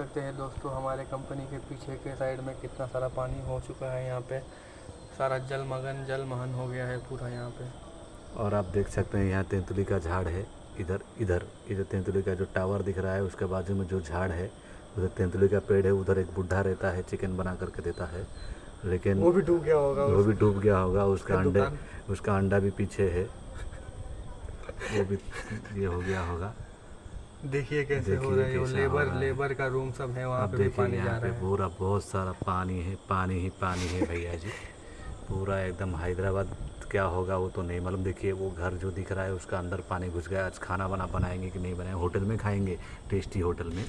सकते हैं दोस्तों हमारे कंपनी के पीछे के साइड में कितना सारा पानी हो चुका है। यहाँ पे सारा जलमग्न हो गया है पूरा यहाँ पे। और आप देख सकते हैं यहाँ तेंतुली का झाड़ है। इधर इधर इधर तेंतुली का जो टावर दिख रहा है उसके बाजू में जो झाड़ है उधर तेंतुली का पेड़ है। उधर एक बुढ़ा रहता है, चिकन बना करके देता है, लेकिन वो भी डूब गया होगा। वो भी डूब गया होगा। उसका अंडा भी पीछे है, वो भी ये हो गया होगा। देखिए कैसे हो रहा है। वो लेबर का रूम सब है वहाँ अब पे भी देखिए पानी जा यहाँ पे रहा है। पूरा बहुत सारा पानी है, पानी ही पानी है भैया जी। पूरा एकदम हैदराबाद क्या होगा वो तो नहीं मालूम। देखिए वो घर जो दिख रहा है उसका अंदर पानी घुस गया। आज खाना बनाएंगे कि नहीं बनाएंगे, होटल में खाएंगे, टेस्टी होटल में।